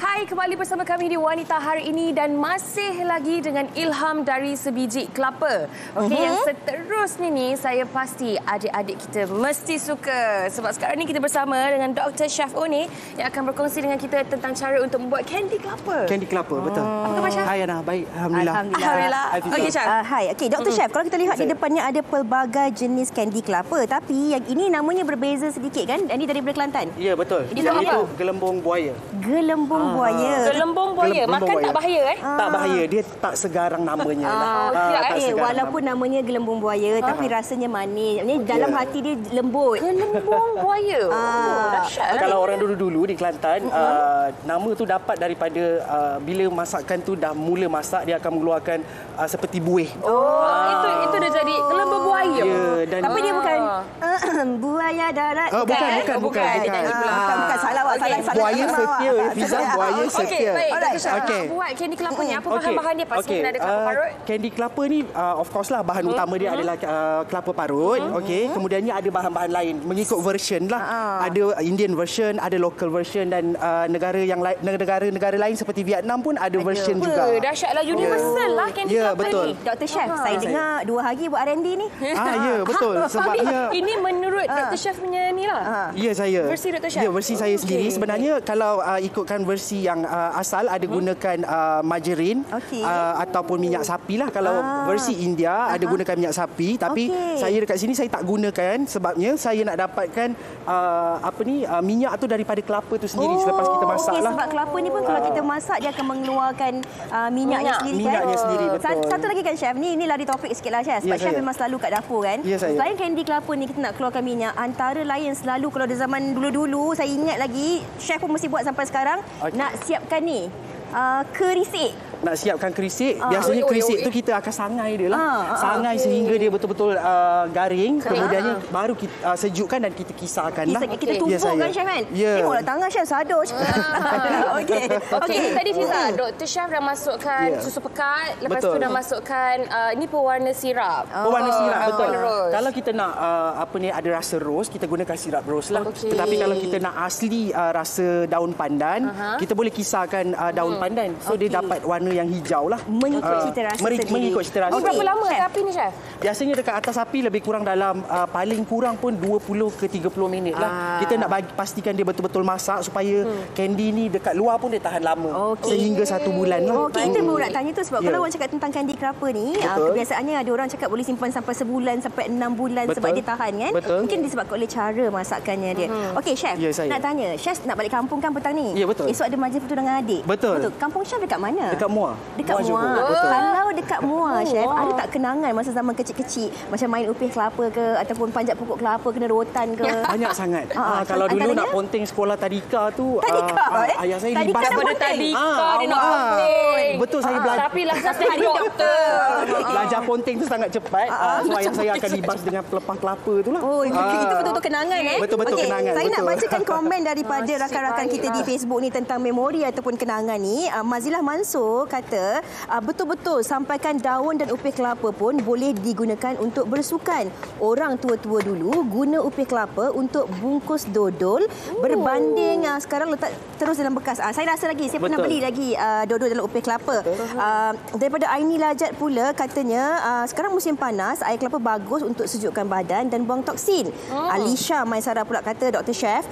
Hai, kembali bersama kami di Wanita Hari Ini dan masih lagi dengan ilham dari sebiji kelapa. Okey, yang seterusnya ni saya pasti adik-adik kita mesti suka. Sebab sekarang ni kita bersama dengan Dr. Chef Oni yang akan berkongsi dengan kita tentang cara untuk membuat kandy kelapa. Kandy kelapa, betul. Apa khabar, Chef? Hai Ana, baik. Alhamdulillah. Alhamdulillah. Okey, Chef. Hai. Okey, Dr. Chef, kalau kita lihat di depannya ada pelbagai jenis kandy kelapa, tapi yang ini namanya berbeza sedikit kan? Ini daripada Kelantan. Ya, betul. Itu apa? gelembung buaya. Gelembung buaya. Gelembung buaya. Gelembung Makan buaya. tak bahaya Tak bahaya, dia tak segarang namanya. tidak, tak segarang Walaupun namanya gelembung buaya, tapi rasanya manis. Maksudnya dalam hati dia lembut. Gelembung buaya. Dahsyat. Kalau orang dulu-dulu di Kelantan, nama tu dapat daripada bila masakan tu dah mula masak, dia akan mengeluarkan seperti buih. Itu dah jadi gelembung buaya. Ya, dan Tapi dia bukan Buaya darat. Bukan. Salah. Buaya setia, Fiza. Buaya setia. Okey, baik. Okey. Buat candy kelapa ni, apa bahan-bahan dia? Pasti kena ada kelapa parut. Candy kelapa ni, of course lah, bahan utama dia adalah kelapa parut. Okey. Kemudiannya ada bahan-bahan lain. Mengikut version lah. Ada Indian version, ada local version dan negara lain seperti Vietnam pun ada version juga. Dahsyatlah, universal lah candy kelapa betul. ni. Dr. Chef, saya dengar 2 hari buat R&D ni. Ya, betul. Sebabnya ini menurut Dr. Chef punya ni lah. Ya, saya. Versi Dr. Chef. Ya, versi saya sendiri. Sebenarnya kalau ikutkan versi yang asal ada gunakan margarin ataupun minyak sapi lah. Kalau versi India ada gunakan minyak sapi, tapi saya dekat sini saya tak gunakan sebabnya saya nak dapatkan minyak tu daripada kelapa tu sendiri selepas kita masak lah. Sebab kelapa ni pun kalau kita masak dia akan mengeluarkan minyaknya sendiri kan. Minyaknya sendiri, betul. Satu lagi kan Chef, ni lari topik sikit lah Chef. Sebab Chef memang selalu kat dapur kan. Selain candy kelapa ni kita nak keluarkan minyak, antara lain selalu kalau di zaman dulu-dulu saya ingat lagi Chef pun mesti buat sampai sekarang nak siapkan ni kerisik. Nak siapkan kerisik, biasanya kerisik tu kita akan sangai dia lah. Sangai sehingga dia betul-betul garing. Kemudiannya baru kita sejukkan dan kita kisarkan lah. Kita tumbuk kan Chef kan? Tengoklah tangan Chef sadar. Okey, tadi Fiza, Dr. Chef dah masukkan susu pekat, lepas tu dah masukkan ini pewarna sirap. Pewarna sirap, betul. Kalau kita nak ada rasa rose, kita gunakan sirap rose lah. Tetapi kalau kita nak asli rasa daun pandan, kita boleh kisarkan daun pandan. So dia dapat warna yang hijau lah. Mengikut cita rasa sendiri. Mengikut cita rasa. Berapa lama kat api ni, Chef? Biasanya dekat atas api lebih kurang dalam paling kurang pun 20 ke 30 minit lah. Kita nak pastikan dia betul-betul masak supaya candy ni dekat luar pun dia tahan lama. Sehingga 1 bulan lah. Kita baru nak tanya tu sebab kalau orang cakap tentang candy kelapa ni, kebiasaannya ada orang cakap boleh simpan sampai sebulan, sampai 6 bulan sebab dia tahan kan. Mungkin disebabkan oleh cara masakannya dia. Okey, Chef. Nak tanya, Chef nak balik kampung kan petang ni? Ya, betul. Esok ada majlis bertemu dengan adik. Betul. Kampung Chef dekat mana? Dekat Muar. Dekat Muar. Kalau dekat Muar, Chef, ada tak kenangan masa zaman kecil-kecil macam main upih kelapa ke ataupun panjat pokok kelapa kena rotan ke? Banyak sangat. Kalau dulu nak ponteng sekolah tadika tu, ayah saya libas daripada tadika dia nak ponteng. Betul, saya belajar. Tapi lah saya doktor. Belajar ponteng tu sangat cepat. So ayah saya akan libas dengan pelepah kelapa tu lah. Itu betul-betul kenangan Betul-betul kenangan. Saya nak bacakan komen daripada rakan-rakan kita di Facebook ni tentang memori ataupun kenangan ni. Mazilah Mansur kata, betul-betul sampaikan daun dan upih kelapa pun boleh digunakan untuk bersukan. Orang tua-tua dulu guna upih kelapa untuk bungkus dodol berbanding sekarang letak terus dalam bekas. Saya rasa lagi, saya pernah beli lagi dodol dalam upih kelapa. Daripada Aini Lajat pula katanya, sekarang musim panas, air kelapa bagus untuk sejukkan badan dan buang toksin. Alisha Maisara pula kata, Dr. Chef,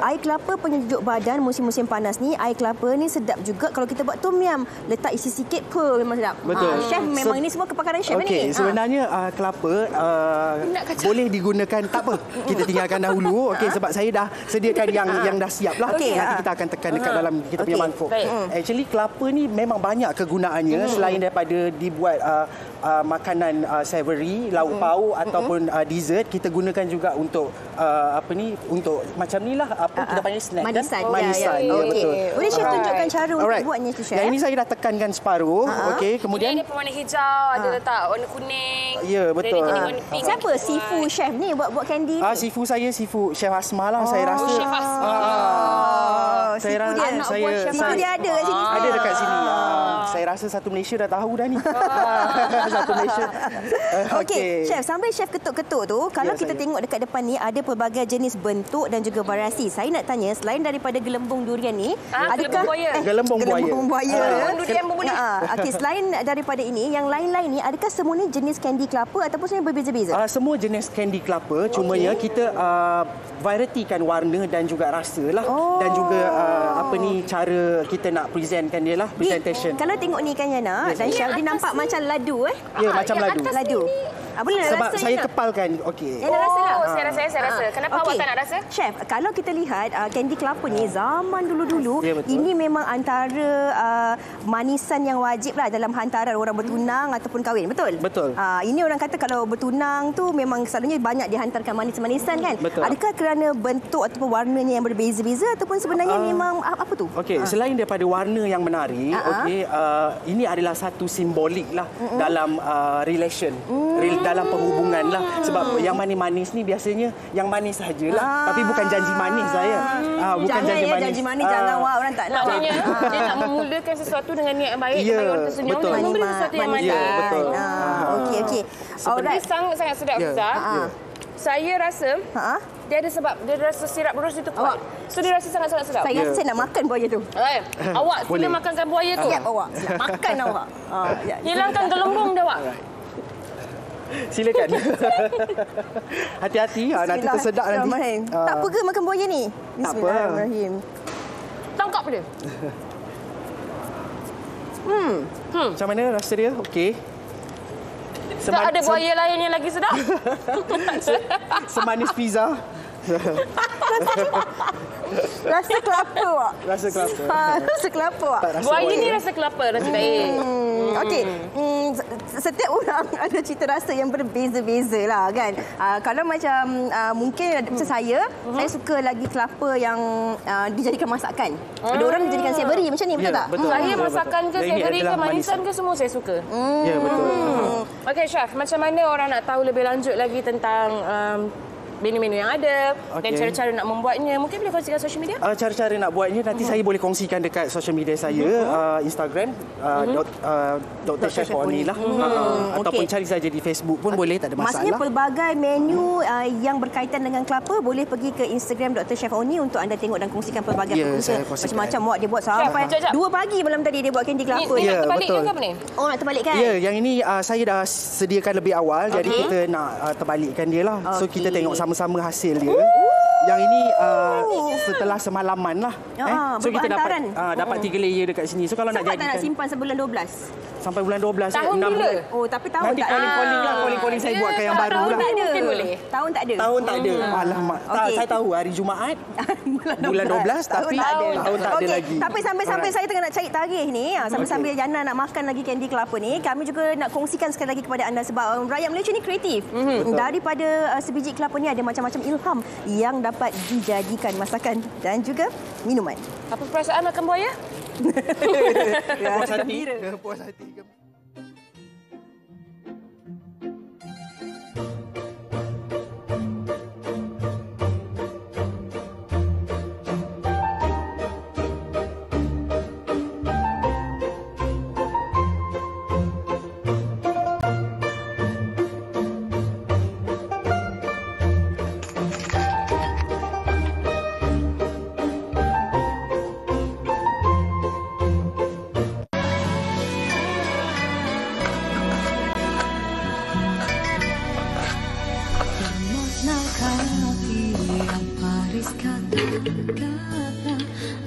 air kelapa penyejuk badan musim-musim panas ni, air kelapa ni sedap juga kalau kita buat tom yum. Letak isi sikit pun memang sedap. Betul. Chef memang ini semua kepakaran chef ni. Sebenarnya kelapa boleh digunakan, tak apa. Kita tinggalkan dahulu sebab saya dah sediakan yang dah siap lah. Nanti kita akan tekan dekat dalam kita punya mangkuk. Actually kelapa ni memang banyak kegunaannya selain daripada dibuat makanan savory, lauk pauk ataupun dessert, kita gunakan juga untuk untuk macam ni lah, kita panggil snack. Manisan. Betul. Boleh Chef tunjukkan cara untuk buatnya tu, Chef? Yang ini saya dah tekankan separuh. Kemudian ini pewarna hijau, ada letak warna kuning. Ya, betul. Siapa Sifu Chef ni buat candy ni? Sifu saya, Sifu Chef Asma lah, saya rasa. Chef Asma. Saya rasa dia ada kat sini. Ada dekat sini. Saya rasa satu Malaysia dah tahu dah ni. Satu Malaysia. Okey, Chef, sambil Chef ketuk-ketuk tu, kalau kita tengok dekat depan ni ada pelbagai jenis bentuk dan juga variasi. Saya nak tanya, selain daripada gelembung durian ni, adakah gelembung buaya. Durian berbunyi. Okey, selain daripada ini, yang lain-lain ni adakah semua ni jenis candy kelapa ataupun sebenarnya berbeza-beza? Semua jenis candy kelapa, cumanya kita varietykan warna dan juga rasa lah. Dan juga cara kita nak presentkan dia lah, presentation. Kalau tengok ni kan Yana dan Chef, dia nampak macam ladu Ya, macam ladu. Boleh sebab rasa saya kepalkan. Okey. Yana rasa lah. Saya rasa. Kenapa awak tak nak rasa? Chef, kalau kita lihat candy kelapa ni zaman dulu-dulu, ini memang antara manisan yang wajib lah dalam hantaran orang bertunang ataupun kahwin. Betul? Betul. Ini orang kata kalau bertunang tu memang selalunya banyak dihantarkan manis-manisan kan? Betul. Adakah kerana bentuk ataupun warnanya yang berbeza-beza ataupun sebenarnya memang apa tu? Okey, selain daripada warna yang menarik, ini adalah satu simbolik lah dalam relation. dalam perhubungan lah. Sebab yang manis-manis ni biasanya yang manis sajalah. Tapi bukan janji manis saya. Bukan jangan janji manis. Jangan orang tak nak. Maknanya dia nak memulakan sesuatu dengan niat yang baik, bagi orang tersenyum, dia memberi sesuatu yang manis. Betul. Okey. Sebenarnya sangat-sangat sedap, Fiza. Saya rasa dia ada sebab dia rasa sirap berus itu kuat. So dia rasa sangat-sangat sedap. Saya rasa saya nak makan buaya tu. Awak sila makankan buaya tu. Siap awak. Makan awak. Hilangkan gelembung dia awak. Silakan. Hati-hati, nanti tersedak nanti. Tak apa ke makan buaya ni? Bismillahirrahmanirrahim. Tangkap dia. Macam mana rasa dia? Okey. Tak ada buaya lain yang lagi sedap. Semanis pizza. Rasa kelapa, Wak. Rasa kelapa. Rasa kelapa, Wak. Buaya ni rasa kelapa, rasa baik. Okey. Setiap orang ada cita rasa yang berbeza-beza lah kan. Kalau macam mungkin macam saya suka lagi kelapa yang dijadikan masakan. Ada orang dijadikan savory macam ni, betul tak? Saya masakan ke savory ke manisan ke semua saya suka. Ya, betul. Okey, Chef, macam mana orang nak tahu lebih lanjut lagi tentang menu-menu yang ada dan cara-cara nak membuatnya, mungkin boleh kongsikan social media? Cara-cara nak buatnya nanti saya boleh kongsikan dekat social media saya, Instagram Dr. Chef Oni lah, ataupun cari saja di Facebook pun boleh, tak ada masalah. Maksudnya pelbagai menu yang berkaitan dengan kelapa boleh pergi ke Instagram Dr. Chef Oni untuk anda tengok dan kongsikan pelbagai macam-macam muat dia buat sampai 2 pagi malam tadi dia buat kandy kelapa. Ni nak terbalikkan ke apa ni? Oh, nak terbalikkan? Ya, yang ini saya dah sediakan lebih awal, jadi kita nak terbalikkan dia lah. So kita tengok sama-sama hasil dia. Yang ini setelah semalaman lah. So kita dapat 3 layer dekat sini. So kalau nak jadikan, nak simpan sebulan 12. Sampai bulan 12. Tahun bila? Oh, tapi tahun nanti tak ada. Calling lah. Calling saya buatkan yang baru lah. Mungkin boleh. Tahun tak ada. Tahun tak ada. Alamak. Saya tahu hari Jumaat. bulan 12 tapi tahun tak ada lagi. Tapi sambil saya tengah nak cari tarikh ni, sambil Yana nak makan lagi kandy kelapa ni, kami juga nak kongsikan sekali lagi kepada anda sebab rakyat Malaysia ni kreatif. Daripada sebiji kelapa ni ada macam-macam ilham yang dapat dijadikan masakan dan juga minuman. Apa perasaan makan buaya? Puas hati. Puas hati.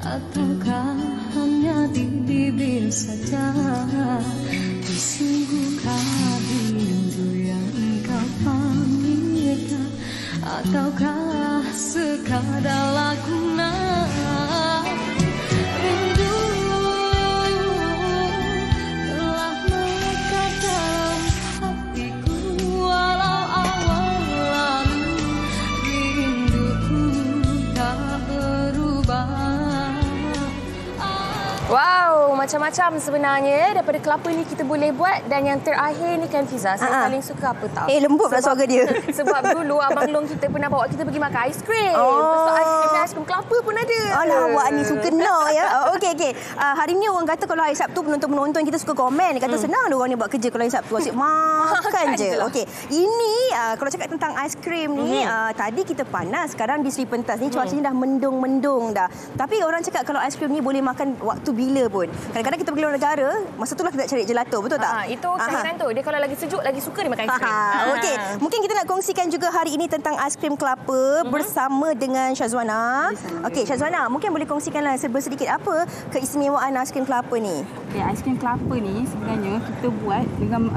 Ataukah hanya di bibir saja, disungguhkah rindu yang engkau pamirkan, ataukah sekadar lakonan rindu telah melekat dalam hatiku walau awal lalu rinduku tak berubah. Wow, macam-macam sebenarnya daripada kelapa ni kita boleh buat. Dan yang terakhir ni kan Fiza, saya paling suka apa tahu? Lembut pula suara dia. Sebab dulu Abang Long kita pernah bawa kita pergi makan aiskrim. So aiskrim kelapa pun ada. Alah, awak ni suka nak ya. Okey. Hari ni orang kata kalau hari Sabtu penonton-penonton kita suka komen. Dia kata senang dia orang ni buat kerja kalau hari Sabtu. Asyik makan je. Okey. Ini kalau cakap tentang aiskrim ni, tadi kita panas, sekarang di Sri Pentas ni cuacanya dah mendung-mendung dah. Tapi orang cakap kalau aiskrim ni boleh makan waktu bila pun. Kadang-kadang kita pergi luar negara, masa itulah kita nak cari gelato, betul tak? Itu saingan tu. Dia kalau lagi sejuk, lagi suka dia makan aiskrim. Okey. Mungkin kita nak kongsikan juga hari ini tentang aiskrim kelapa bersama dengan Syazwana. Okey, Syazwana, mungkin boleh kongsikanlah sedikit apa keistimewaan aiskrim kelapa ni? Okey, aiskrim kelapa ni sebenarnya kita buat dengan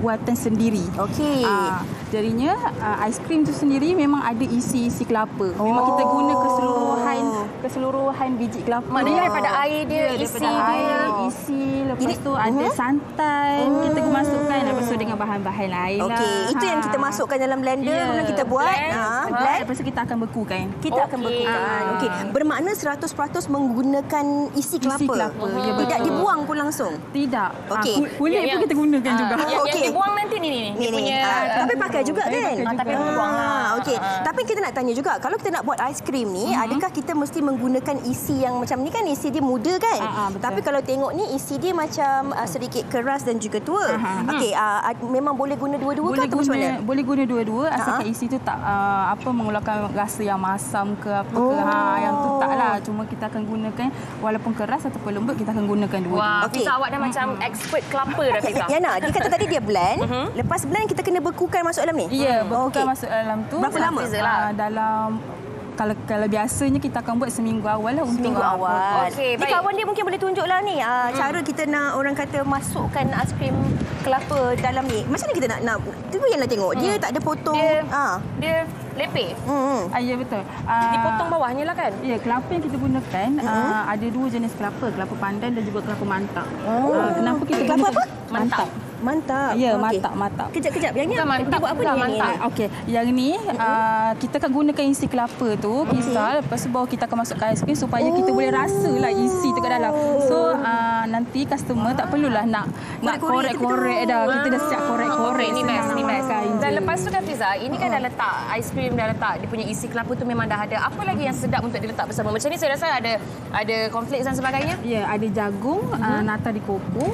buatan sendiri. Okey. Jadinya aiskrim tu sendiri memang ada isi kelapa. Memang kita guna keseluruhan keseluruhan biji kelapa. Maknanya daripada air dia, isi dia. Isi, lepas tu ada santan. Kita masukkan, lepas tu dengan bahan-bahan lain lah. Okey, itu yang kita masukkan dalam blender, kemudian kita buat. Blend. Lepas tu kita akan bekukan. Kita akan bekukan. Okey, bermakna 100% menggunakan isi kelapa. Tidak dibuang pun langsung. Tidak. Okey. Kulit pun kita gunakan juga. Yang dibuang nanti ni. Dia punya. Tapi pakai juga kan? Tapi buang lah. Okey. Tapi kita nak tanya juga, kalau kita nak buat aiskrim ni, adakah kita mesti menggunakan isi yang macam ni kan? Isi dia muda kan? Tapi kalau tengok ni isi dia macam sedikit keras dan juga tua. Okey, memang boleh guna dua-dua ke atau macam mana? Boleh guna dua-dua asalkan isi tu tak mengeluarkan rasa yang masam ke apa ke. Yang tu taklah. Cuma kita akan gunakan walaupun keras ataupun lembut, kita akan gunakan dua-dua. Wah, Fiza awak dah macam expert kelapa dah, Fiza. Yana, dia kata tadi dia blend. Lepas blend kita kena bekukan masuk dalam ni? Ya, bekukan masuk dalam tu. Berapa lama? Dalam kalau biasanya kita akan buat seminggu awal lah untuk seminggu awal. Okey, baik. Kawan dia mungkin boleh tunjuklah ni cara kita nak orang kata masukkan aiskrim kelapa dalam ni. Macam mana kita nak tu yang nak tengok. Dia tak ada potong. Dia lepeh. Ya, betul. Dipotong bawahnya lah kan? Ya, kelapa yang kita gunakan ada dua jenis kelapa, kelapa pandan dan juga kelapa mantap. Kenapa kita kelapa apa? Mantap. Mantap. Ya, mantap. Kejap. Yang ni mantap. Buat apa ni? Mantap. Okey, yang ni kita akan gunakan isi kelapa tu, pisah, lepas tu baru kita akan masukkan aiskrim supaya kita boleh rasalah isi tu kat dalam. So nanti customer tak perlulah nak korek-korek dah. Kita dah siap korek-korek. Ni best. Dan lepas tu kan Fiza, ini kan dah letak aiskrim, dah letak dia punya isi kelapa tu memang dah ada. Apa lagi yang sedap untuk diletak bersama? Macam ni saya rasa ada cornflakes dan sebagainya. Ya, ada jagung, nata di koko,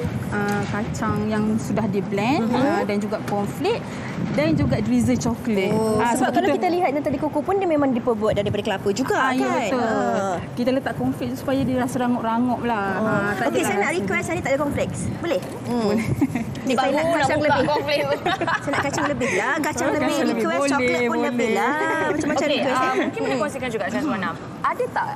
kacang yang sudah di blend dan juga cornflake dan juga drizzle coklat. Sebab kalau kita lihat tadi koko pun dia memang diperbuat daripada kelapa juga kan. Ya, betul. Kita letak cornflake supaya dia rasa rangup-rangup lah. Okey, saya nak request hari tak ada cornflakes. Boleh? Boleh. Saya nak kacang lebih. Saya nak kacang lebih lah. Kacang lebih, request coklat pun lebih lah. Macam-macam request. Mungkin boleh kongsikan juga Syah Suwana. Ada tak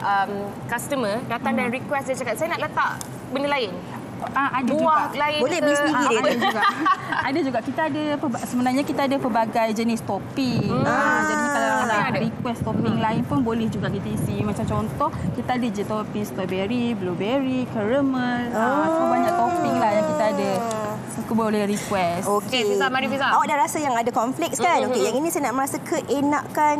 customer datang dan request dia cakap saya nak letak benda lain? Ada buah juga. Lain boleh beli sendiri dia. Ada juga. Ada juga. Sebenarnya kita ada pelbagai jenis topping. Jadi kalau nak request topping lain pun boleh juga kita isi. Macam contoh kita ada je topping strawberry, blueberry, caramel. So banyak topping lah yang kita ada. So boleh request. Okey, Fiza, mari Fiza. Awak dah rasa yang ada cornflakes kan? Okey, yang ini saya nak merasa keenakan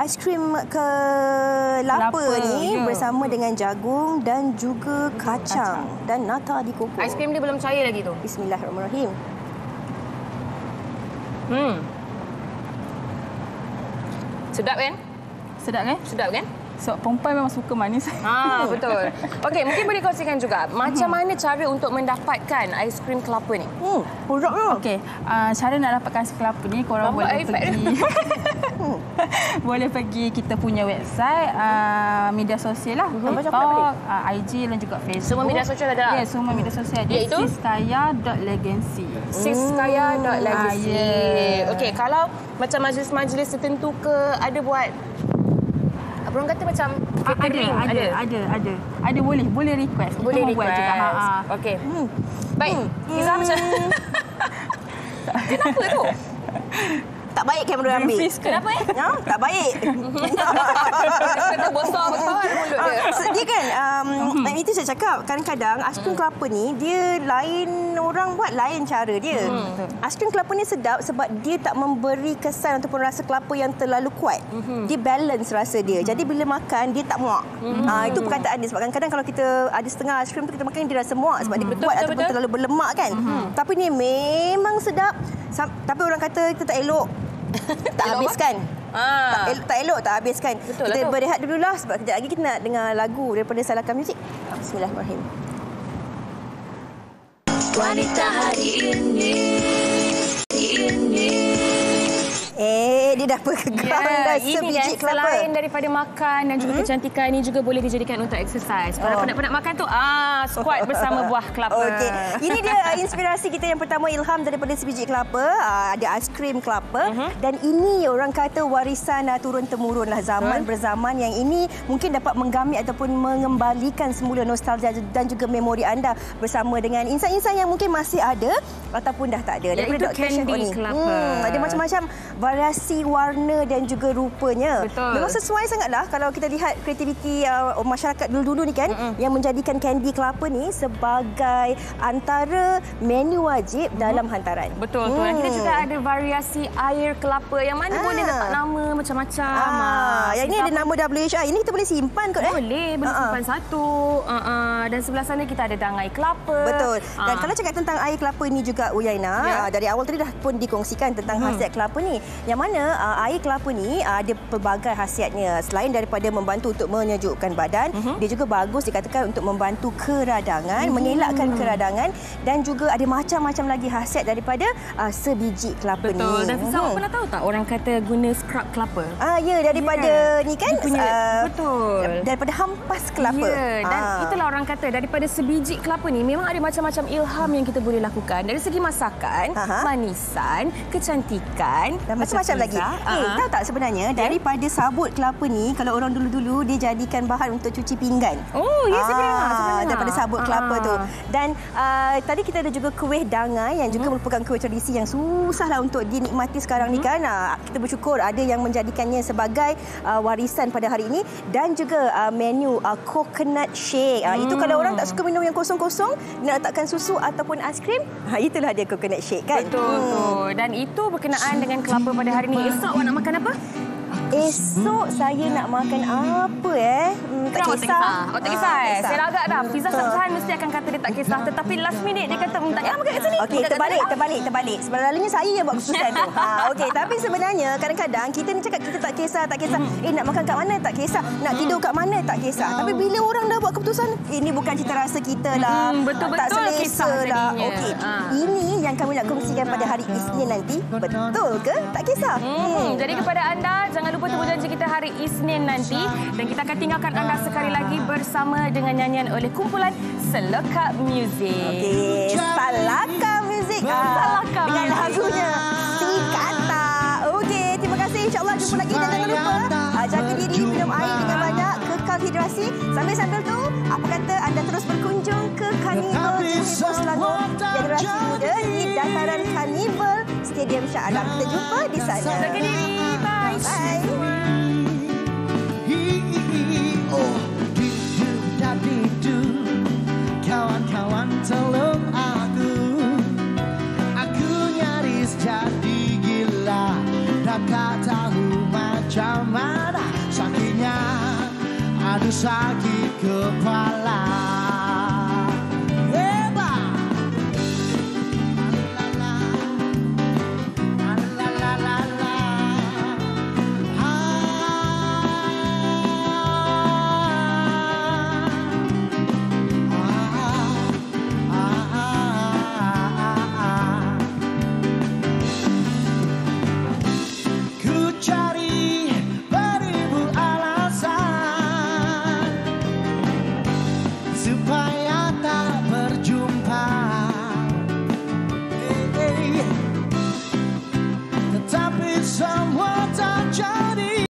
aiskrim kelapa ni bersama dengan jagung dan juga kacang dan nata di koko. Aiskrim dia belum cair lagi tu. Bismillahirrahmanirrahim. Sedap kan? Sedap kan? So, perempuan memang suka manis. Betul. Okey, mungkin boleh kongsikan juga macam mana cara untuk mendapatkan aiskrim kelapa ni? Okey, cara nak dapatkan aiskrim kelapa ni korang boleh pergi boleh pergi kita punya website, media sosial lah, TikTok, IG dan juga Facebook. Semua media sosial ada? Ya, semua media sosial ada. Iaitu siskaya.legacy. Siskaya.legacy. Okey, kalau macam majlis-majlis tertentu ke ada buat orang kata macam ada boleh request. Boleh request juga. Okey. Baik. Fiza macam kenapa tu? Tak baik kamera ambil. Kenapa tak baik. Kata besar-besar mulut dia. Dia kan, itu saya cakap, kadang-kadang aiskrim kelapa ni, dia lain orang buat, lain cara dia. Aiskrim kelapa ni sedap sebab dia tak memberi kesan ataupun rasa kelapa yang terlalu kuat. Dia balance rasa dia. Jadi bila makan, dia tak muak. Itu perkataan dia. Sebab kadang-kadang kalau kita ada setengah aiskrim tu, kita makan dia rasa muak sebab dia kuat ataupun terlalu berlemak kan. Tapi ni memang sedap. Tapi orang kata kita tak elok. Tak habiskan. Tak elok tak habiskan. Betul kita lah berehat dululah sebab kejap lagi kita nak dengar lagu daripada Salakan Music. Bismillahirrahmanirrahim. Wanita hari ini. Dia dah pegang dah sebiji kelapa. Selain daripada makan dan juga kecantikan, ini juga boleh dijadikan untuk exercise. Kalau penat-penat makan tu, squat bersama buah kelapa. Okey. Ini dia inspirasi kita yang pertama, ilham daripada sebiji kelapa. Ada aiskrim kelapa. Dan ini orang kata warisan turun-temurun lah, zaman berzaman, yang ini mungkin dapat menggamit ataupun mengembalikan semula nostalgia dan juga memori anda bersama dengan insan-insan yang mungkin masih ada ataupun dah tak ada. Iaitu candy kelapa. Ada macam-macam variasi warna dan juga rupanya. Betul. Memang sesuai sangatlah kalau kita lihat kreativiti masyarakat dulu-dulu ni kan, yang menjadikan kandi kelapa ni sebagai antara menu wajib dalam hantaran. Betul. Dan kita juga ada variasi air kelapa yang mana boleh letak nama macam-macam. Yang ni ada nama WHI. Ini kita boleh simpan kot Boleh simpan satu. Dan sebelah sana kita ada dangai kelapa. Betul. Dan kalau cakap tentang air kelapa ni juga Uyaina, dari awal tadi dah pun dikongsikan tentang khasiat kelapa ni. Yang mana air kelapa ni ada pelbagai khasiatnya. Selain daripada membantu untuk menyejukkan badan, dia juga bagus dikatakan untuk membantu keradangan, mengelakkan keradangan, dan juga ada macam-macam lagi khasiat daripada sebiji kelapa ni. Betul. Dan Fiza, awak pernah tahu tak orang kata guna scrub kelapa? Ya, daripada ni kan betul. daripada hampas kelapa. Dan itulah orang kata daripada sebiji kelapa ni memang ada macam-macam ilham yang kita boleh lakukan dari segi masakan, manisan, kecantikan dan macam-macam lagi. Tahu tak sebenarnya daripada sabut kelapa ni kalau orang dulu-dulu dia jadikan bahan untuk cuci pinggan. Sebenarnya. Daripada sabut kelapa tu. Dan tadi kita ada juga kuih dangai yang juga merupakan kuih tradisi yang susahlah untuk dinikmati sekarang ni kan. Kita bersyukur ada yang menjadikannya sebagai warisan pada hari ini, dan juga menu coconut shake. Itu kalau orang tak suka minum yang kosong-kosong, nak letakkan susu ataupun aiskrim, itulah dia coconut shake kan. Betul. Dan itu berkenaan dengan kelapa pada hari ini. Esok awak nak makan apa? Esok saya nak makan apa tak kisah. Tak kisah. Saya dah agak dah. Fiza Sabzahan mesti akan kata dia tak kisah. Tetapi last minute dia kata tak payah makan kat sini. Okey, terbalik. Sebenarnya saya yang buat keputusan tu. Okey, tapi sebenarnya kadang-kadang kita ni cakap kita tak kisah. Nak makan kat mana tak kisah. Nak tidur kat mana tak kisah. Tapi bila orang dah buat keputusan, ini bukan cita rasa kita lah. Betul-betul tak selesa lah. jadinya. Okey. Ini yang kami nak kongsikan pada hari Isnin nanti. Betul ke tak kisah? Jadi kepada anda, jangan lupa temu janji kita hari Isnin nanti, dan kita akan tinggalkan anda sekali lagi bersama dengan nyanyian oleh kumpulan Selaka Music. Okey, Selaka Music. Dengan lagunya Si Kata. Okey, terima kasih. InsyaAllah jumpa lagi, dan jangan lupa jaga diri, minum air dengan banyak, kekal hidrasi. Sambil-sambil tu, apa kata anda terus berkunjung ke Karnival Johor Selangor Generasi Muda di dataran Karnival Stadium Shah Alam. Kita jumpa di sana. Jaga diri. Bye. Bye. Kawan-kawan tolong aku nyaris jadi gila, dan tak tahu macam mana sakitnya, aduh sakit kepala. So